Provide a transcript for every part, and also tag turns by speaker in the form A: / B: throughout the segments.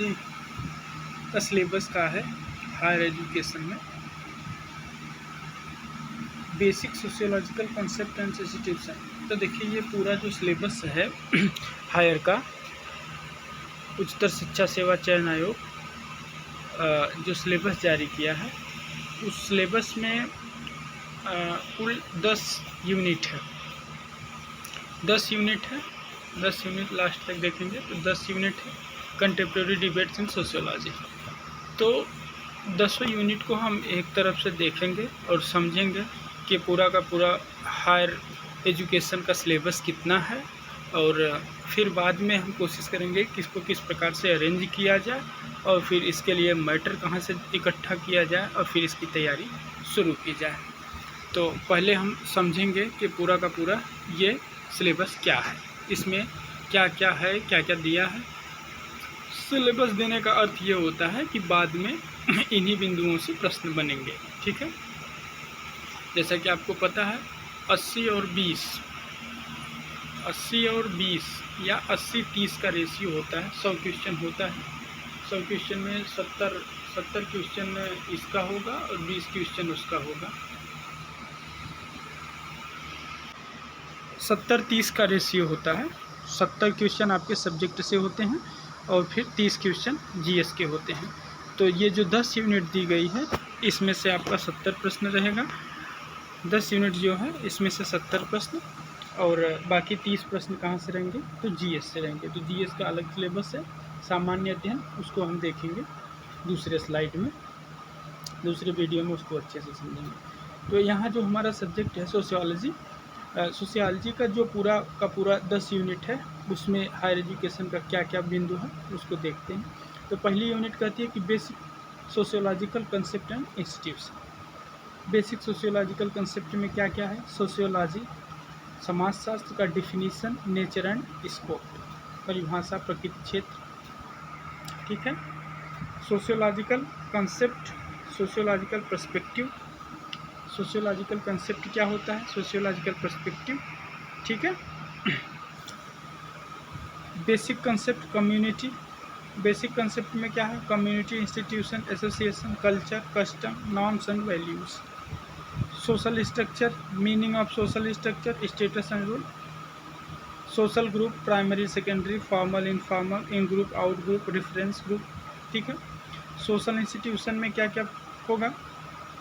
A: का सिलेबस का है हायर एजुकेशन में। Basic sociological concept and institution. तो देखिए ये पूरा जो सिलेबस है हायर का, उच्चतर शिक्षा सेवा चयन आयोग जो सिलेबस जारी किया है, उस सिलेबस में कुल 10 यूनिट है। 10 यूनिट है, 10 यूनिट लास्ट तक देखेंगे तो 10 यूनिट है कंटेम्प्रेरी डिबेट्स इन सोशियोलॉजी। तो 10 यूनिट को हम एक तरफ से देखेंगे और समझेंगे कि पूरा का पूरा हायर एजुकेशन का सिलेबस कितना है, और फिर बाद में हम कोशिश करेंगे कि इसको किस प्रकार से अरेंज किया जाए, और फिर इसके लिए मैटर कहाँ से इकट्ठा किया जाए, और फिर इसकी तैयारी शुरू की जाए। तो पहले हम समझेंगे कि पूरा का पूरा ये सिलेबस क्या है, इसमें क्या क्या है, क्या क्या दिया है। सिलेबस देने का अर्थ ये होता है कि बाद में इन्हीं बिंदुओं से प्रश्न बनेंगे, ठीक है। जैसा कि आपको पता है 80 और 20 या 80-30 का रेशियो होता है। 100 क्वेश्चन होता है, 100 क्वेश्चन में 70 क्वेश्चन इसका होगा और 20 क्वेश्चन उसका होगा। 70-30 का रेशियो होता है। 70 क्वेश्चन आपके सब्जेक्ट से होते हैं और फिर 30 क्वेश्चन जीएस के होते हैं। तो ये जो 10 यूनिट दी गई है, इसमें से आपका 70 प्रश्न रहेगा। 10 यूनिट जो है इसमें से 70 प्रश्न, और बाकी 30 प्रश्न कहाँ से रहेंगे, तो जीएस से रहेंगे। तो जीएस का अलग सिलेबस है, सामान्य अध्ययन, उसको हम देखेंगे दूसरे स्लाइड में, दूसरे वीडियो में उसको अच्छे से समझेंगे। तो यहाँ जो हमारा सब्जेक्ट है सोशियोलॉजी, सोशियोलॉजी का जो पूरा का पूरा 10 यूनिट है, उसमें हायर एजुकेशन का क्या क्या बिंदु है उसको देखते हैं। तो पहली यूनिट कहती है कि basic sociological concept and institution. Basic sociological concept में क्या क्या है? सोशियोलॉजी, समाजशास्त्र का डिफिनीशन, नेचर एंड स्कोप, परिभाषा, प्रकृति क्षेत्र, ठीक है। Sociological concept, sociological perspective. Sociological concept क्या होता है? सोशियोलॉजिकल पर्सपेक्टिव, ठीक है। Basic concept community, basic concept में क्या है? Community, institution, association, culture, custom, norms and values. Social structure, meaning of social structure, status and rule. Social group, primary, secondary, formal, informal, in group, out group, reference group, ठीक है। Social institution में क्या क्या होगा?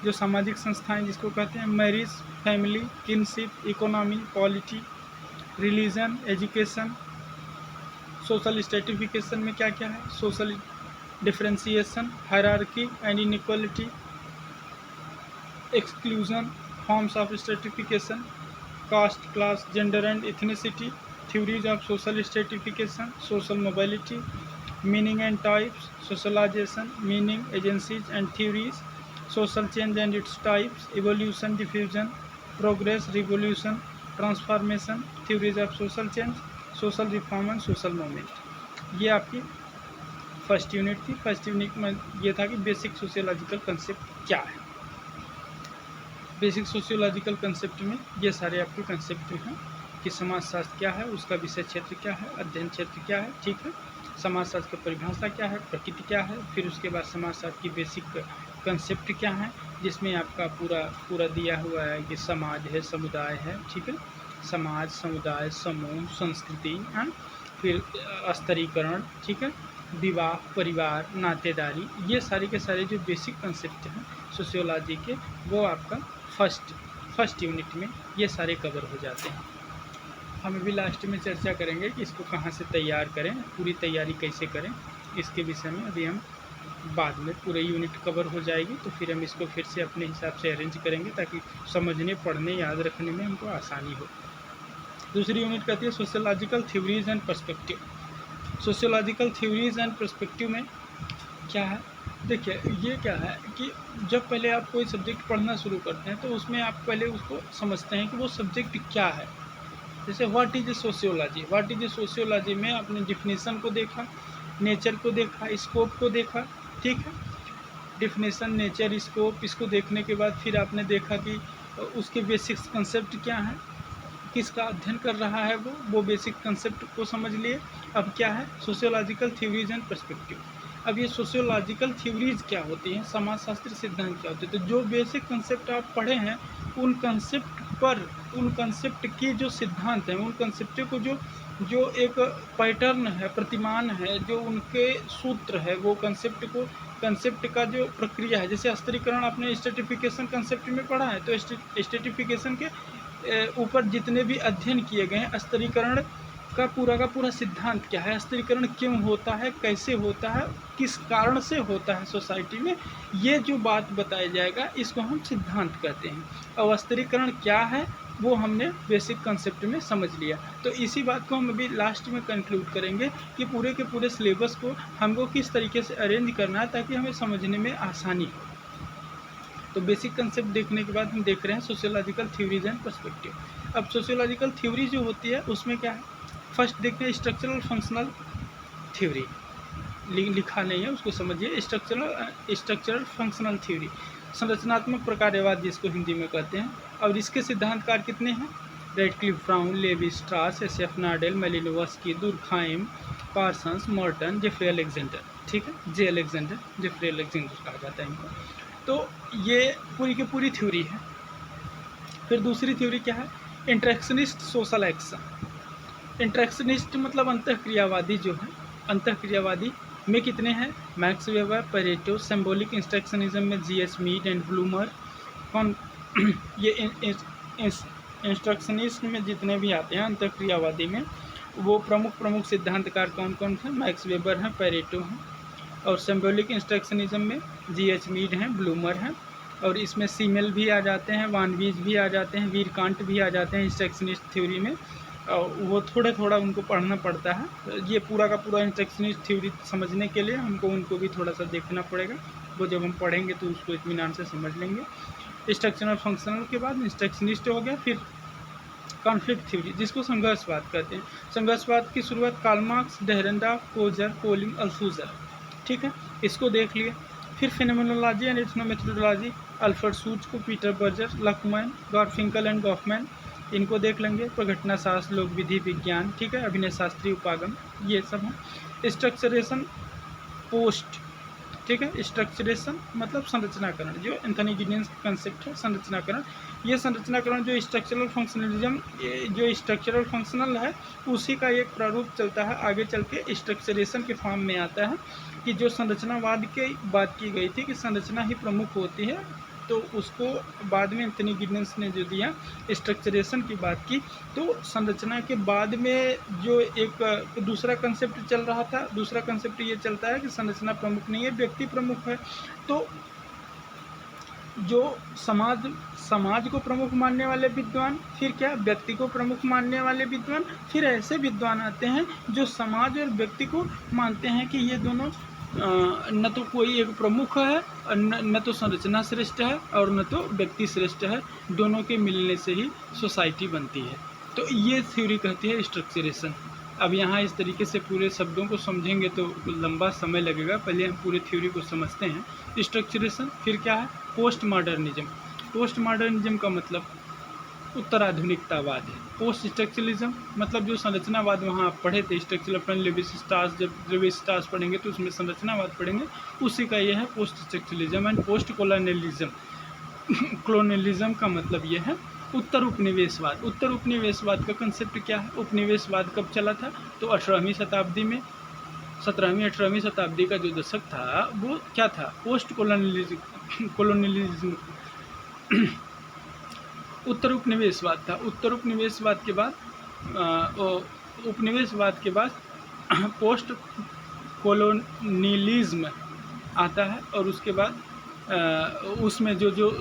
A: जो सामाजिक संस्थाएं जिसको कहते हैं marriage, family, kinship, economy, polity, religion, education. Social stratification में क्या क्या है? Social differentiation, hierarchy and inequality, exclusion, forms of stratification, caste, class, gender and ethnicity, theories of social stratification, social mobility, meaning and types, socialisation, meaning, agencies and theories, social change and its types, evolution, diffusion, progress, revolution, transformation, theories of social change, social reform and social movement. ये आपकी first unit थी। First unit में ये था कि basic sociological concept क्या है। Basic sociological concept में ये सारे आपके कंसेप्ट हैं कि समाजशास्त्र क्या है, उसका विषय क्षेत्र क्या है, अध्ययन क्षेत्र क्या है, ठीक है। समाजशास्त्र की परिभाषा क्या है, प्रकृति क्या है, फिर उसके बाद समाजशास्त्र की बेसिक कंसेप्ट क्या है, जिसमें आपका पूरा दिया हुआ है कि समाज है, समुदाय है, ठीक है। समाज, समुदाय, समूह, संस्कृति, फिर स्तरीकरण, ठीक है, विवाह, परिवार, नातेदारी, ये सारे के सारे जो बेसिक कंसेप्ट हैं सोशियोलॉजी के, वो आपका फर्स्ट यूनिट में ये सारे कवर हो जाते हैं। हम अभी लास्ट में चर्चा करेंगे कि इसको कहाँ से तैयार करें, पूरी तैयारी कैसे करें, इसके विषय में अभी हम बाद में पूरे यूनिट कवर हो जाएगी, तो फिर हम इसको फिर से अपने हिसाब से अरेंज करेंगे ताकि समझने, पढ़ने, याद रखने में हमको आसानी हो। दूसरी यूनिट कहती है sociological theories and perspective. Sociological theories and perspective में क्या है? देखिए ये क्या है कि जब पहले आप कोई सब्जेक्ट पढ़ना शुरू करते हैं तो उसमें आप पहले उसको समझते हैं कि वो सब्जेक्ट क्या है। जैसे what is a sociology, what is a sociology में आपने डिफिनेशन को देखा, नेचर को देखा, स्कोप को देखा, ठीक है। डिफिनेशन, नेचर, स्कोप, इसको देखने के बाद फिर आपने देखा कि उसके बेसिक कंसेप्ट क्या हैं, किसका अध्ययन कर रहा है वो बेसिक कंसेप्ट को समझ लिए। अब क्या है? Sociological theories and perspective. अब ये सोशियोलॉजिकल थ्योरीज क्या होती हैं, समाजशास्त्री सिद्धांत क्या होते हैं, तो जो बेसिक कंसेप्ट आप पढ़े हैं उन कंसेप्ट पर, उन कंसेप्ट के जो सिद्धांत हैं, उन कंसेप्ट को जो एक पैटर्न है, प्रतिमान है, जो उनके सूत्र है, वो कंसेप्ट का जो प्रक्रिया है, जैसे स्त्रीकरण आपने स्ट्रेटिफिकेशन कंसेप्ट में पढ़ा है, तो स्ट्रेटिफिकेशन के ऊपर जितने भी अध्ययन किए गए हैं, स्त्रीकरण का पूरा सिद्धांत क्या है, स्त्रीकरण क्यों होता है, कैसे होता है, किस कारण से होता है सोसाइटी में, ये जो बात बताया जाएगा इसको हम सिद्धांत कहते हैं। और स्त्रीकरण क्या है वो हमने बेसिक कंसेप्ट में समझ लिया। तो इसी बात को हम अभी लास्ट में कंक्लूड करेंगे कि पूरे के पूरे सिलेबस को हमको किस तरीके से अरेंज करना है ताकि हमें समझने में आसानी हो। तो बेसिक कंसेप्ट देखने के बाद हम देख रहे हैं सोशियोलॉजिकल थ्योरीज एंड पर्सपेक्टिव। अब सोशियोलॉजिकल थ्योरी जो होती है उसमें क्या है, फर्स्ट देखते हैं स्ट्रक्चरल फंक्शनल थ्योरी, लिखा नहीं है उसको समझिए। स्ट्रक्चरल फंक्शनल थ्योरी, संरचनात्मक प्रकार्यवाद जिसको हिंदी में कहते हैं। और इसके सिद्धांतकार कितने हैं, Radcliffe Brown, Levi Strauss, S F. Nadel, Malinowski, Durkheim, Parsons, Merton, Jeffrey Alexander, ठीक है, जेफ्री अलेक्जेंडर कहा जाता है इनको। तो ये पूरी की पूरी थ्योरी है। फिर दूसरी थ्योरी क्या है, इंटरेक्शनिस्ट सोशल एक्शन। इंटरेक्शनिस्ट मतलब अंतःक्रियावादी जो है, अंतःक्रियावादी में कितने हैं, मैक्स वेबर, पेरेटो, सिंबॉलिक इंस्ट्रक्शनिज्म में जी.एस. Mead and bloomer. कौन ये इंस्ट्रक्शनिस्ट में जितने भी आते हैं अंतःक्रियावादी में, वो प्रमुख सिद्धांतकार कौन कौन थे, मैक्स वेबर हैं, पेरेटो हैं, और सिंबॉलिक इंस्ट्रक्शनिज्म में जी.एच. मीड हैं, ब्लूमर हैं, और इसमें सीमेल भी आ जाते हैं, वानवीज भी आ जाते हैं, वीरकांट भी आ जाते हैं इंस्ट्रक्शनिस्ट थ्योरी में। वो थोड़ा उनको पढ़ना पड़ता है। ये पूरा का पूरा इंस्ट्रक्शनिस्ट थ्योरी समझने के लिए हमको उनको भी थोड़ा सा देखना पड़ेगा, वो जब हम पढ़ेंगे तो उसको इत्मीनान से समझ लेंगे। स्ट्रक्चरल फंक्शनल के बाद इंस्ट्रक्शनिस्ट हो गया। फिर कॉन्फ्लिक्ट थ्योरी जिसको संघर्षवाद कहते हैं। संघर्षवाद की शुरुआत Karl Marx, Dahrendorf, Coser, Pauling, Althusser, ठीक है, इसको देख लिए। फिर phenomenology and ethnomethodology, Alfred Schutz, Peter Berger, Luckmann, Garfinkel and Goffman, इनको देख लेंगे। प्रघटना शास्त्र, लोक विधि विज्ञान, ठीक है, अभिनय शास्त्री, उपागम, ये सब है। स्ट्रक्चरेशन पोस्ट, ठीक है, स्ट्रक्चरेशन मतलब संरचनाकरण, जो एंथनी गिडेंस कंसेप्ट है संरचनाकरण। ये संरचनाकरण जो स्ट्रक्चरल फंक्शनलिज्म, जो स्ट्रक्चरल फंक्शनल है उसी का एक प्रारूप चलता है, आगे चल के स्ट्रक्चरेशन के फॉर्म में आता है, कि जो संरचनावाद की बात की गई थी कि संरचना ही प्रमुख होती है, तो उसको बाद में एंथनी गिडेंस ने जो दिया स्ट्रक्चरेशन की बात की। तो संरचना के बाद में जो एक दूसरा कंसेप्ट चल रहा था, दूसरा कंसेप्ट ये चलता है कि संरचना प्रमुख नहीं है, व्यक्ति प्रमुख है। तो जो समाज को प्रमुख मानने वाले विद्वान, फिर क्या व्यक्ति को प्रमुख मानने वाले विद्वान, फिर ऐसे विद्वान आते हैं जो समाज और व्यक्ति को मानते हैं कि ये दोनों न तो कोई एक प्रमुख है, न तो संरचना श्रेष्ठ है और न तो व्यक्ति श्रेष्ठ है, दोनों के मिलने से ही सोसाइटी बनती है। तो ये थ्योरी कहती है स्ट्रक्चरेशन। अब यहाँ इस तरीके से पूरे शब्दों को समझेंगे तो लंबा समय लगेगा, पहले हम पूरे थ्योरी को समझते हैं। स्ट्रक्चरेशन, फिर क्या है, पोस्ट मॉडर्निज्म। पोस्ट मॉडर्निज्म का मतलब उत्तराधुनिकतावाद है। पोस्ट स्ट्रक्चरलिज्म मतलब जो संरचनावाद वहाँ आप पढ़े थे, स्ट्रक्चरल अपने लेविस स्ट्रास, जब लेविस स्ट्रास पढ़ेंगे तो उसमें संरचनावाद पढ़ेंगे, उसी का ये है post structuralism. And post colonialism, colonialism का मतलब ये है उत्तर उपनिवेशवाद। उत्तर उपनिवेशवाद का कंसेप्ट क्या है, उपनिवेशवाद कब चला था, तो 18वीं शताब्दी में, 17वीं-18वीं शताब्दी का जो दशक था वो क्या था, पोस्ट कॉलोनियलिज्म उत्तर उपनिवेशवाद था। उत्तर उपनिवेशवाद के बाद पोस्ट कॉलोनियलिज्म आता है, और उसके बाद उसमें जो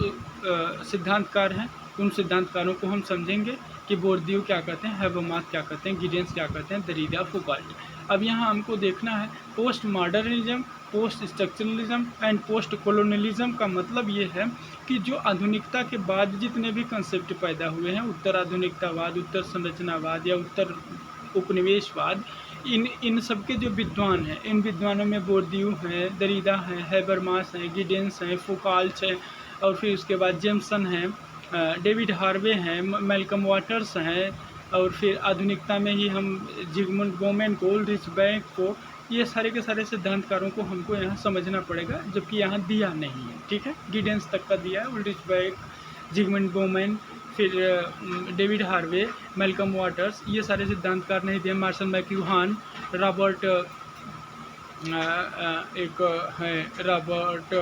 A: सिद्धांतकार हैं उन सिद्धांतकारों को हम समझेंगे कि बोर्दियू क्या कहते हैं, हैबरमास क्या कहते हैं, गिडेंस क्या कहते हैं, दरिदा, फुकाल्ट। अब यहाँ हमको देखना है post modernism, post structuralism and post colonialism का मतलब ये है कि जो आधुनिकता के बाद जितने भी कंसेप्ट पैदा हुए हैं, उत्तर आधुनिकतावाद, उत्तर संरचनावाद या उत्तर उपनिवेशवाद, इन सब के जो विद्वान हैं, इन विद्वानों में बोर्दियू हैं, दरिदा हैं, हैबरमास हैं, गिडेंस हैं, फुकाल्ट हैं, और फिर उसके बाद जेम्सन हैं, डेविड हार्वे हैं, मैल्कम वाटर्स हैं, और फिर आधुनिकता में ही हम जिगमुंड बोमेन को, उल्रिच बेक को, ये सारे के सारे सिद्धांतकारों को हमको यहाँ समझना पड़ेगा, जबकि यहाँ दिया नहीं है, ठीक है। गिडेंस तक का दिया है, उल्ड्रिच बैक, जिगमंड बोमैन, फिर डेविड हार्वे, मैल्कम वाटर्स, ये सारे सिद्धांतकार नहीं दिए। मार्शल मैक्लुहान, रॉबर्ट एक है रॉबर्ट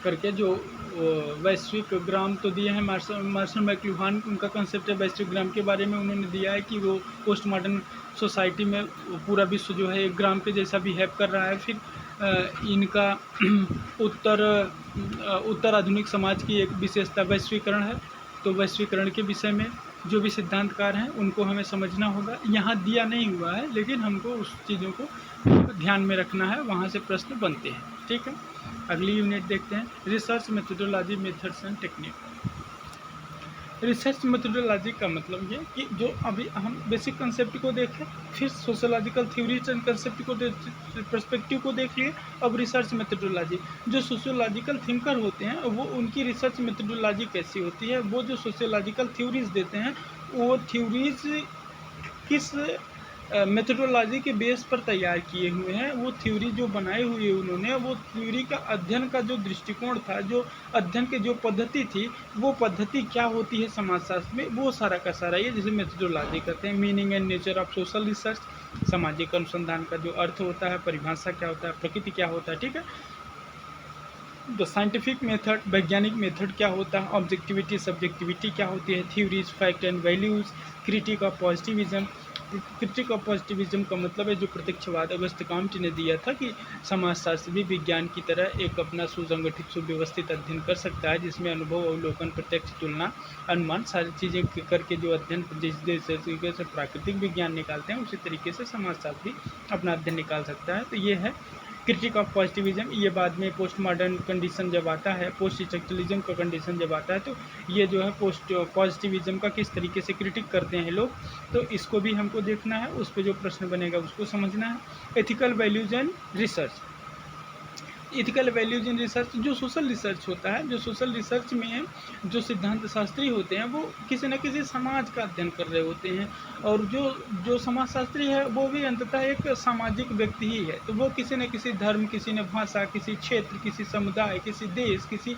A: करके, जो वैश्विक ग्राम तो दिए हैं। मार्शल मैक्लुहान, उनका कंसेप्ट है वैश्विक ग्राम के बारे में, उन्होंने दिया है कि वो पोस्ट मॉडर्न सोसाइटी में पूरा विश्व जो है एक ग्राम के जैसा बिहेव कर रहा है। फिर इनका उत्तर आधुनिक समाज की एक विशेषता वैश्वीकरण है। तो वैश्वीकरण के विषय में जो भी सिद्धांतकार हैं उनको हमें समझना होगा। यहाँ दिया नहीं हुआ है, लेकिन हमको उस चीज़ों को ध्यान में रखना है, वहाँ से प्रश्न बनते हैं, ठीक है। अगली यूनिट देखते हैं, research methodology, methods and technique. Research methodology का मतलब ये कि जो अभी हम बेसिक कंसेप्ट को देखें, फिर सोशोलॉजिकल थ्योरीज एंड कंसेप्ट को पर्सपेक्टिव को देख लिए, अब रिसर्च मेथोडोलॉजी। जो सोशोलॉजिकल थिंकर होते हैं वो उनकी रिसर्च मेथोडोलॉजी कैसी होती है, वो जो सोशोलॉजिकल थ्योरीज देते हैं वो थ्योरीज किस मेथोडोलॉजी के बेस पर तैयार किए हुए हैं, वो थ्योरी जो बनाई हुई है उन्होंने, वो थ्योरी का अध्ययन का जो दृष्टिकोण था, जो अध्ययन की जो पद्धति थी, वो पद्धति क्या होती है समाजशास्त्र में, वो सारा का सारा ये जिसे मेथोडोलॉजी कहते हैं। Meaning and nature of social research, सामाजिक अनुसंधान का जो अर्थ होता है, परिभाषा क्या होता है, प्रकृति क्या होता है, ठीक है। द साइंटिफिक मेथड, वैज्ञानिक मेथड क्या होता है, ऑब्जेक्टिविटी सब्जेक्टिविटी क्या होती है, theories, fact and values, critic of positivism. Critic of positivism का मतलब है जो प्रत्यक्षवाद अगस्त काम्टे ने दिया था कि समाजशास्त्र भी विज्ञान की तरह एक अपना सुसंगठित सुव्यवस्थित अध्ययन कर सकता है, जिसमें अनुभव, अवलोकन, प्रत्यक्ष तुलना, अनुमान सारी चीज़ें करके जो अध्ययन जिस तरीके से प्राकृतिक विज्ञान निकालते हैं उसी तरीके से समाजशास्त्र भी अपना अध्ययन निकाल सकता है। तो ये है क्रिटिक ऑफ पॉजिटिविज्म। ये बाद में पोस्ट मॉडर्न कंडीशन जब आता है, पोस्ट स्ट्रक्चरलिज्म का कंडीशन जब आता है, तो ये जो है पोस्ट पॉजिटिविज्म का किस तरीके से क्रिटिक करते हैं लोग, तो इसको भी हमको देखना है, उस पर जो प्रश्न बनेगा उसको समझना है। Ethical values and research. Ethical values in research जो सोशल रिसर्च होता है, जो सोशल रिसर्च में जो सिद्धांत शास्त्री होते हैं वो किसी न किसी समाज का अध्ययन कर रहे होते हैं, और जो समाज शास्त्री है वो भी अंततः एक सामाजिक व्यक्ति ही है। तो वो किसी न किसी धर्म, किसी न भाषा, किसी क्षेत्र, किसी समुदाय, किसी देश, किसी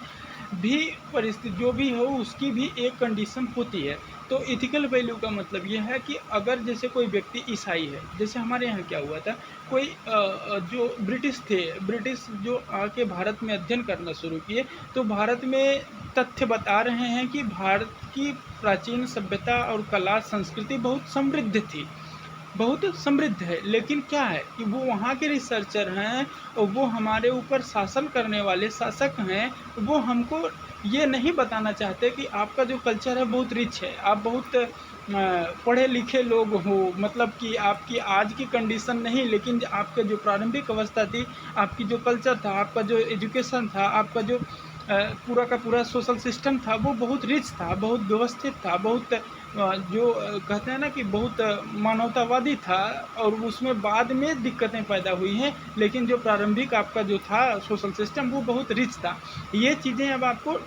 A: भी परिस्थिति जो भी हो उसकी भी एक कंडीशन होती है। तो इथिकल वैल्यू का मतलब यह है कि अगर जैसे कोई व्यक्ति ईसाई है, जैसे हमारे यहाँ क्या हुआ था, कोई जो ब्रिटिश थे, ब्रिटिश जो आके भारत में अध्ययन करना शुरू किए, तो भारत में तथ्य बता रहे हैं कि भारत की प्राचीन सभ्यता और कला संस्कृति बहुत समृद्ध थी, बहुत समृद्ध है। लेकिन क्या है कि वो वहाँ के रिसर्चर हैं और वो हमारे ऊपर शासन करने वाले शासक हैं, वो हमको ये नहीं बताना चाहते कि आपका जो कल्चर है बहुत रिच है, आप बहुत पढ़े लिखे लोग हो, मतलब कि आपकी आज की कंडीशन नहीं, लेकिन आपका जो प्रारंभिक अवस्था थी, आपकी जो कल्चर था, आपका जो एजुकेशन था, आपका जो पूरा का पूरा सोशल सिस्टम था, वो बहुत रिच था, बहुत व्यवस्थित था, बहुत जो कहते हैं ना कि बहुत मानवतावादी था, और उसमें बाद में दिक्कतें पैदा हुई हैं, लेकिन जो प्रारंभिक आपका जो था सोशल सिस्टम वो बहुत रिच था। ये चीज़ें अब आपको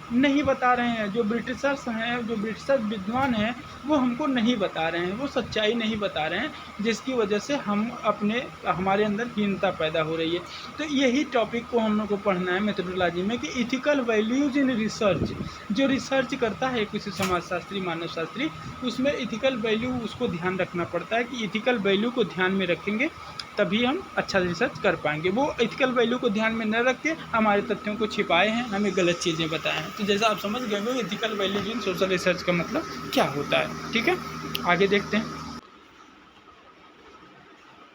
A: नहीं बता रहे हैं, जो ब्रिटिशर्स हैं, जो ब्रिटिशर्स विद्वान हैं, वो हमको नहीं बता रहे हैं, वो सच्चाई नहीं बता रहे हैं, जिसकी वजह से हमारे अंदर हीनता पैदा हो रही है। तो यही टॉपिक को हम लोग को पढ़ना है मेथोडोलॉजी में कि इथिकल वैल्यूज इन रिसर्च। जो रिसर्च करता है किसी समाजशास्त्री, मानव शास्त्री, उसमें इथिकल वैल्यू उसको ध्यान रखना पड़ता है कि इथिकल वैल्यू को ध्यान में रखेंगे तभी हम अच्छा रिसर्च कर पाएंगे। वो एथिकल वैल्यू को ध्यान में न रख के हमारे तथ्यों को छिपाए हैं, हमें गलत चीज़ें बताए हैं। तो जैसा आप समझ गए हो ethical values in social research का मतलब क्या होता है, ठीक है। आगे देखते हैं।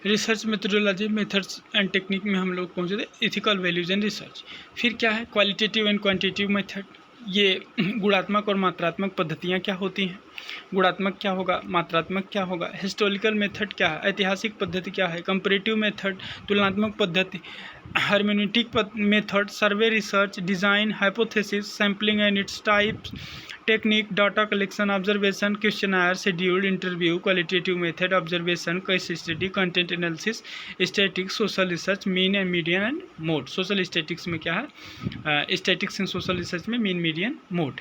A: Research methodology, methods and technique में हम लोग पहुँचे थे एथिकल वैल्यूज एंड रिसर्च। फिर क्या है क्वालिटेटिव एंड क्वांटिटेटिव मेथड। ये गुणात्मक और मात्रात्मक पद्धतियाँ क्या होती हैं, गुणात्मक क्या होगा, मात्रात्मक क्या होगा, हिस्टोरिकल मेथड क्या है, ऐतिहासिक पद्धति क्या है, कंपैरेटिव मेथड तुलनात्मक पद्धति, hermeneutic method, survey research, design, hypothesis, sampling and its types, technique, data collection, observation, questionnaire, scheduled interview, qualitative method, observation, case study, content analysis, statics, social research, mean and median and mode. Social statics में क्या है, statics and social research में mean, median, mode.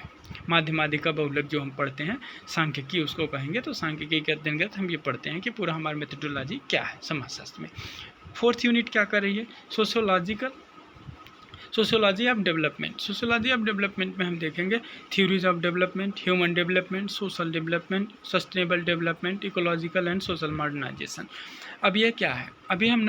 A: माध्यमाधिका बहुलक जो हम पढ़ते हैं सांख्यिकी उसको कहेंगे। तो सांख्यिकी के अंतर्गत हम ये पढ़ते हैं कि पूरा हमारा मेथोडोलॉजी क्या है समाजशास्त्र में। फोर्थ यूनिट क्या कर रही है? Sociology of development. Sociology of development में हम देखेंगे theories of development, human development, social development, sustainable development, ecological and social modernisation. अब ये क्या है? अभी हम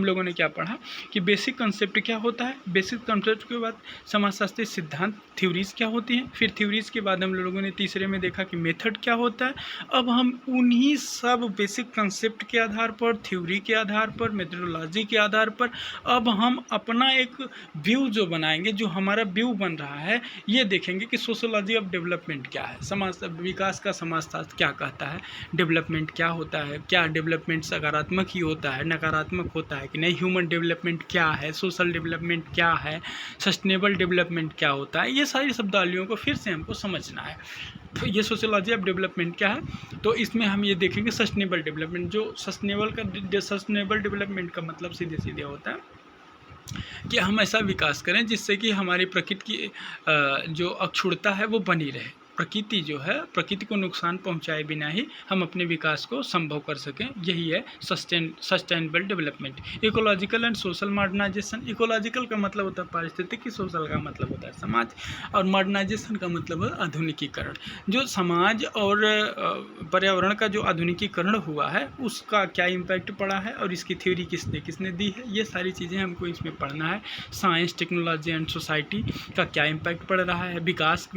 A: लोगों ने क्या पढ़ा कि बेसिक कंसेप्ट क्या होता है, बेसिक कंसेप्ट के बाद समाजशास्त्री सिद्धांत थ्योरीज क्या होती हैं, फिर थ्योरीज के बाद हम लोगों ने तीसरे में देखा कि मेथड क्या होता है। अब हम उन्हीं सब बेसिक कंसेप्ट के आधार पर, थ्योरी के आधार पर, मेथडोलॉजी के आधार पर अब हम अपना एक व्यू जो बनाएंगे, जो हमारा व्यू बन रहा है, ये देखेंगे कि सोशियोलॉजी ऑफ डेवलपमेंट क्या है, समाज विकास का समाजशास्त्र क्या कहता है, डेवलपमेंट क्या होता है, क्या डेवलपमेंट सकारात्मक ही होता है, नकारात्मक होता है कि नहीं, ह्यूमन डेवलपमेंट क्या है, सोशल डेवलपमेंट क्या है, सस्टेनेबल डेवलपमेंट क्या होता है, ये सारी शब्दावलियों को फिर से हमको समझना है। तो ये सोशियोलॉजी ऑफ डेवलपमेंट क्या है, तो इसमें हम ये देखेंगे सस्टेनेबल डेवलपमेंट। जो सस्टेनेबल डेवलपमेंट का मतलब सीधे सीधे होता है कि हम ऐसा विकास करें जिससे कि हमारी प्रकृति की जो अक्षुण्णता है वो बनी रहे, प्रकृति जो है, प्रकृति को नुकसान पहुंचाए बिना ही हम अपने विकास को संभव कर सकें, यही है sustainable development. Ecological and social modernisation. Ecological का मतलब होता है पारिस्थितिकी, सोशल का मतलब होता है समाज, और मॉडर्नाइजेशन का मतलब है आधुनिकीकरण। जो समाज और पर्यावरण का जो आधुनिकीकरण हुआ है उसका क्या इम्पैक्ट पड़ा है और इसकी थ्योरी किसने किसने दी है, ये सारी चीज़ें हमको इसमें पढ़ना है। साइंस, टेक्नोलॉजी एंड सोसाइटी का क्या इम्पैक्ट पड़ रहा है, विकास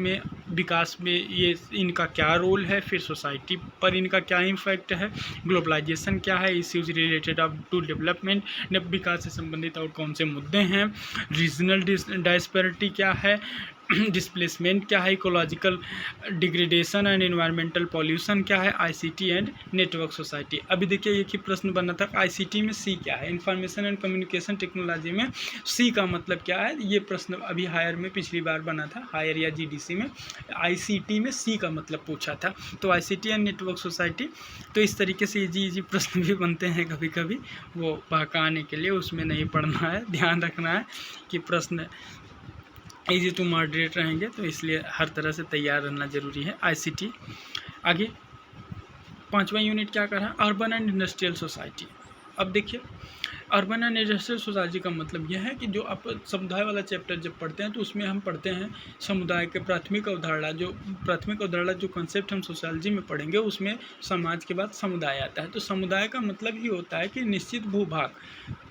A: में ये इनका क्या रोल है, फिर सोसाइटी पर इनका क्या इम्पैक्ट है, ग्लोबलाइजेशन क्या है, इश्यूज रिलेटेड टू डेवलपमेंट, विकास से संबंधित और कौन से मुद्दे हैं, रीजनल डायस्पैरिटी क्या है, डिस्प्लेसमेंट क्या है, ecological degradation and environmental pollution क्या है, आईसीटी एंड नेटवर्क सोसाइटी। अभी देखिए एक ही प्रश्न बना था, आईसीटी में सी क्या है, इंफॉर्मेशन एंड कम्युनिकेशन टेक्नोलॉजी में सी का मतलब क्या है, ये प्रश्न अभी हायर में पिछली बार बना था, हायर या जीडीसी में आईसीटी में सी का मतलब पूछा था। तो आईसीटी एंड नेटवर्क सोसाइटी, तो इस तरीके से इजी प्रश्न भी बनते हैं कभी कभी, वो बहकाने के लिए, उसमें नहीं पढ़ना है, ध्यान रखना है कि प्रश्न इजी टू मॉडरेट रहेंगे, तो इसलिए हर तरह से तैयार रहना जरूरी है। आईसीटी। आगे 5वां यूनिट क्या कर रहा है, अर्बन एंड इंडस्ट्रियल सोसाइटी। अब देखिए अर्बन एंड इंडस्ट्रियल सोसाइटी का मतलब यह है कि जो आप समुदाय वाला चैप्टर जब पढ़ते हैं तो उसमें हम पढ़ते हैं समुदाय के प्राथमिक अवधारणा, जो कंसेप्ट हम सोशियोलॉजी में पढ़ेंगे उसमें समाज के बाद समुदाय आता है। तो समुदाय का मतलब ही होता है कि निश्चित भूभाग,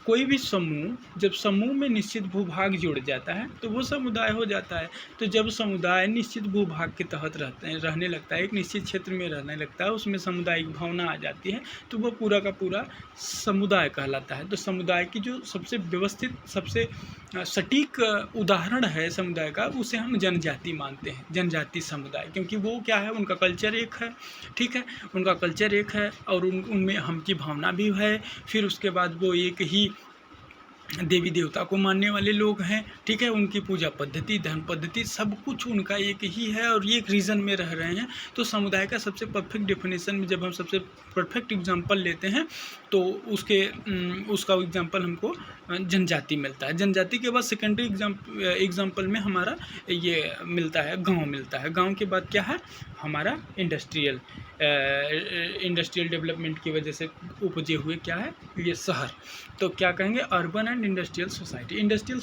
A: कोई भी समूह, जब समूह में निश्चित भूभाग जुड़ जाता है तो वो समुदाय हो जाता है। तो जब समुदाय निश्चित भूभाग के तहत रहने लगता है, एक निश्चित क्षेत्र में रहने लगता है, उसमें सामुदायिक भावना आ जाती है, तो वो पूरा का पूरा समुदाय कहलाता है। तो समुदाय की जो सबसे व्यवस्थित, सबसे सटीक उदाहरण है समुदाय का, उसे हम जनजाति मानते हैं, जनजाति समुदाय, क्योंकि वो क्या है, उनका कल्चर एक है, ठीक है, उनका कल्चर एक है और उनमें हम की भावना भी है, फिर उसके बाद वो एक ही देवी देवता को मानने वाले लोग हैं, ठीक है, उनकी पूजा पद्धति, धर्म पद्धति, सब कुछ उनका एक ही है और ये एक रीजन में रह रहे हैं। तो समुदाय का सबसे परफेक्ट डेफिनेशन में जब हम सबसे परफेक्ट एग्जांपल लेते हैं तो उसका एग्जांपल हमको जनजाति मिलता है। जनजाति के बाद सेकेंडरी एग्जांपल में हमारा ये मिलता है, गांव मिलता है। गांव के बाद क्या है हमारा इंडस्ट्रियल डेवलपमेंट की वजह से उपजे हुए क्या है ये शहर। तो क्या कहेंगे, urban and industrial society. Industrial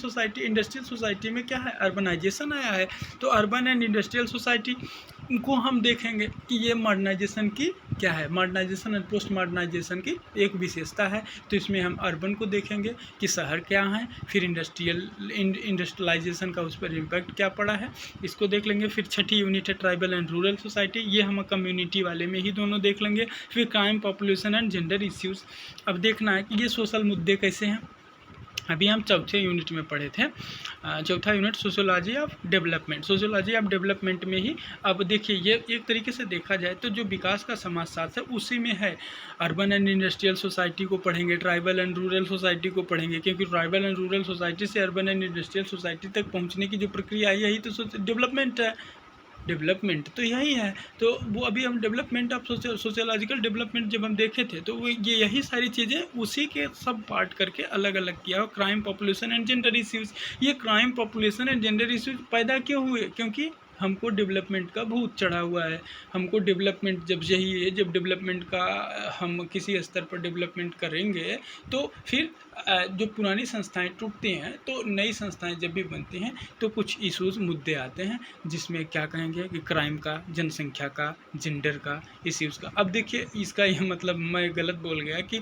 A: society में क्या है, अर्बनाइजेशन आया है। तो अर्बन एंड इंडस्ट्रियल सोसाइटी को हम देखेंगे कि ये मॉडर्नाइजेशन की क्या है, मॉडर्नाइजेशन एंड पोस्ट मॉडर्नाइजेशन की एक विशेषता है। तो इसमें हम अर्बन को देखेंगे कि शहर क्या है, फिर इंडस्ट्रियलाइजेशन का उस पर इम्पैक्ट क्या पड़ा है, इसको देख लेंगे। फिर छठी यूनिट है ट्राइबल एंड रूरल सोसाइटी, ये हम कम्युनिटी वाले में ही दोनों देख लेंगे। फिर crime, population and gender issues. अब देखना है कि ये सोशल मुद्दे कैसे हैं। अभी हम चौथे यूनिट में पढ़े थे, चौथा यूनिट सोशियोलॉजी ऑफ डेवलपमेंट में ही। अब देखिए ये एक तरीके से देखा जाए तो जो विकास का समाजशास्त्र है उसी में है। अर्बन एंड इंडस्ट्रियल सोसाइटी को पढ़ेंगे, ट्राइबल एंड रूरल सोसाइटी को पढ़ेंगे, क्योंकि ट्राइबल एंड रूरल सोसाइटी से अर्बन एंड इंडस्ट्रियल सोसाइटी तक पहुँचने की जो प्रक्रिया है यही तो डेवलपमेंट है। डेवलपमेंट तो यही है। तो वो अभी हम डेवलपमेंट ऑफ सोशियोलॉजिकल डेवलपमेंट जब हम देखे थे तो वो ये यही सारी चीज़ें उसी के सब पार्ट करके अलग अलग किया। Crime, population and gender issues, ये crime, population and gender issues पैदा क्यों हुए, क्योंकि हमको डेवलपमेंट का भूत चढ़ा हुआ है। हमको डेवलपमेंट जब चाहिए, जब डेवलपमेंट का हम किसी स्तर पर डेवलपमेंट करेंगे तो फिर जो पुरानी संस्थाएं टूटती हैं तो नई संस्थाएं जब भी बनती हैं तो कुछ इश्यूज़ मुद्दे आते हैं, जिसमें क्या कहेंगे कि क्राइम का, जनसंख्या का, जेंडर का, इश्यूज़ का। अब देखिए इसका यह मतलब मैं गलत बोल गया कि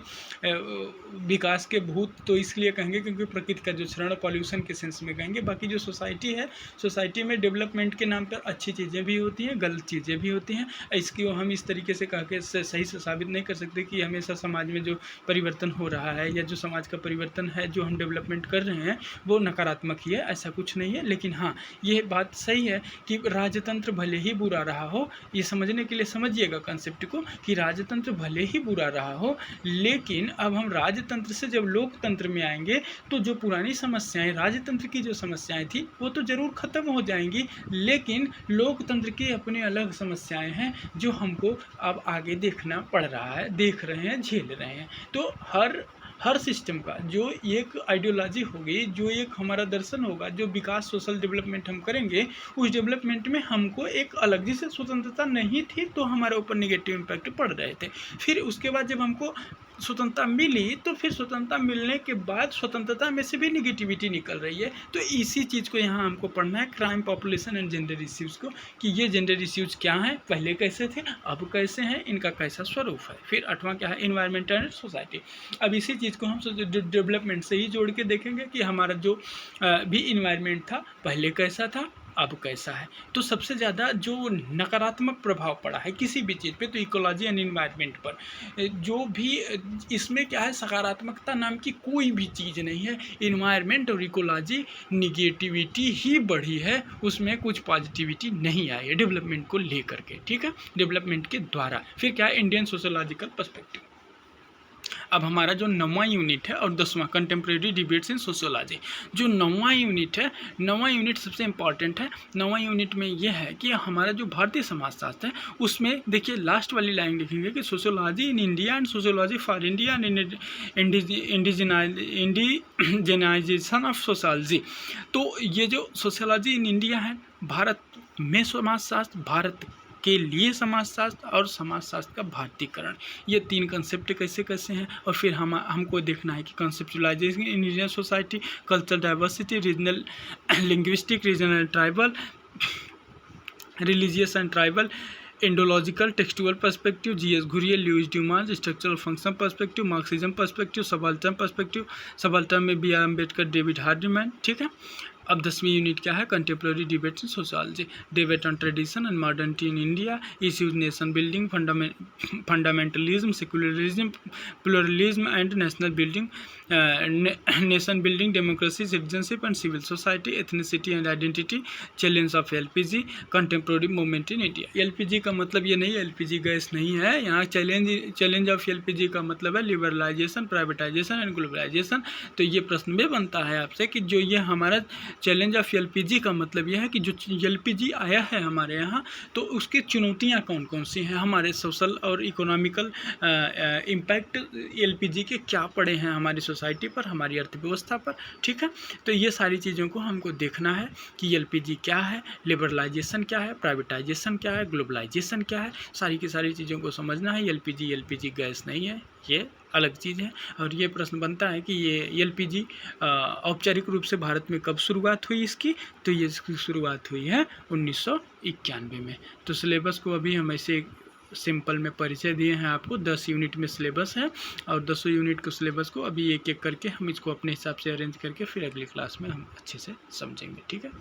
A: विकास के भूत तो इसलिए कहेंगे क्योंकि प्रकृति का जो क्षरण, पॉल्यूशन के सेंस में कहेंगे। बाकी जो सोसाइटी है, सोसाइटी में डेवलपमेंट के नाम पर अच्छी चीज़ें भी होती हैं, गलत चीज़ें भी होती हैं। इसकी हम इस तरीके से कह के सही से साबित नहीं कर सकते कि हमेशा समाज में जो परिवर्तन हो रहा है या जो समाज का परिवर्तन है, जो हम डेवलपमेंट कर रहे हैं, वो नकारात्मक ही है, ऐसा कुछ नहीं है। लेकिन हाँ, ये बात सही है कि राजतंत्र भले ही बुरा रहा हो, ये समझने के लिए समझिएगा कंसेप्ट को कि राजतंत्र भले ही बुरा रहा हो, लेकिन अब हम राजतंत्र से जब लोकतंत्र में आएंगे तो जो पुरानी समस्याएं, राजतंत्र की जो समस्याएं थी वो तो ज़रूर ख़त्म हो जाएंगी, लेकिन लोकतंत्र की अपनी अलग समस्याएं हैं जो हमको अब आगे देखना पड़ रहा है, देख रहे हैं, झेल रहे हैं। तो हर सिस्टम का जो एक आइडियोलॉजी होगी, जो एक हमारा दर्शन होगा, जो विकास, सोशल डेवलपमेंट हम करेंगे, उस डेवलपमेंट में हमको एक अलग, जैसे स्वतंत्रता नहीं थी तो हमारे ऊपर निगेटिव इम्पैक्ट पड़ रहे थे। फिर उसके बाद जब हमको स्वतंत्रता मिली तो फिर स्वतंत्रता मिलने के बाद स्वतंत्रता में से भी निगेटिविटी निकल रही है। तो इसी चीज़ को यहाँ हमको पढ़ना है, crime, population and gender issues को, कि ये जेंडर इश्यूज़ क्या हैं, पहले कैसे थे, अब कैसे हैं, इनका कैसा स्वरूप है। फिर 8वां क्या है, इन्वायरमेंट एंड सोसाइटी। अब इसी चीज़ को हम डेवलपमेंट से ही जोड़ के देखेंगे कि हमारा जो भी इन्वायरमेंट था पहले कैसा था, अब कैसा है। तो सबसे ज़्यादा जो नकारात्मक प्रभाव पड़ा है किसी भी चीज़ पे तो इकोलॉजी एंड इन्वायरमेंट पर, जो भी इसमें क्या है, सकारात्मकता नाम की कोई भी चीज़ नहीं है। इन्वायरमेंट और इकोलॉजी निगेटिविटी ही बढ़ी है, उसमें कुछ पॉजिटिविटी नहीं आई है डेवलपमेंट को लेकर के, ठीक है, डेवलपमेंट के द्वारा। फिर क्या है, इंडियन सोशोलॉजिकल पर्सपेक्टिव। अब हमारा जो 9वां यूनिट है और 10वां, कंटेम्प्रेरी डिबेट्स इन सोशियोलॉजी। जो 9वां यूनिट है, 9वां यूनिट सबसे इम्पॉर्टेंट है। 9वां यूनिट में यह है कि हमारा जो भारतीय समाजशास्त्र है उसमें देखिए लास्ट वाली लाइन लिखेंगे कि sociology in India and sociology for India and indigenisation of sociology. तो ये जो सोशियोलॉजी इन इंडिया है, भारत में समाजशास्त्र, भारत के लिए समाजशास्त्र और समाजशास्त्र का भारतीयकरण, ये 3 कंसेप्ट कैसे कैसे हैं। और फिर हमको देखना है कि conceptualization in Indian society, cultural diversity, regional linguistic, regional tribal, religious and tribal, Indological, textual perspective, G S Ghurye, Louis Dumas, structural function perspective, Marxism perspective, subaltern perspective, subaltern में B R Ambedkar, David Hardiman, ठीक है। अब 10वीं unit क्या है, contemporary debates in sociology, debate on tradition and modernity in India, issues nation building, fundamentalism, secularism, pluralism and national building, nation building, democracy, citizenship and civil society, ethnicity and identity, challenge of LPG, contemporary movement in India. LPG का मतलब ये नहीं, LPG gas नहीं है यहाँ। Challenge of LPG का मतलब है लिबरलाइजेशन, प्राइवेटाइजेशन एंड ग्लोबलाइजेशन। तो ये प्रश्न भी बनता है आपसे कि जो ये हमारा चैलेंज ऑफ एलपीजी का मतलब यह है कि जो एलपीजी आया है हमारे यहाँ तो उसकी चुनौतियाँ कौन कौन सी हैं, हमारे सोशल और इकोनॉमिकल इम्पैक्ट एलपीजी के क्या पड़े हैं हमारी सोसाइटी पर, हमारी अर्थव्यवस्था पर, ठीक है। तो ये सारी चीज़ों को हमको देखना है कि एलपीजी क्या है, लिबरलाइजेशन क्या है, प्राइवेटाइजेशन क्या है, ग्लोबलाइजेशन क्या है, सारी की सारी चीज़ों को समझना है। एलपीजी गैस नहीं है, ये अलग चीज़ है। और ये प्रश्न बनता है कि ये एलपीजी औपचारिक रूप से भारत में कब शुरुआत हुई इसकी, तो ये इसकी शुरुआत हुई है 1991 में। तो सिलेबस को अभी हम ऐसे सिंपल में परिचय दिए हैं आपको, 10 यूनिट में सिलेबस है और 10 यूनिट के सिलेबस को अभी एक एक करके हम इसको अपने हिसाब से अरेंज करके फिर अगली क्लास में हम अच्छे से समझेंगे, ठीक है।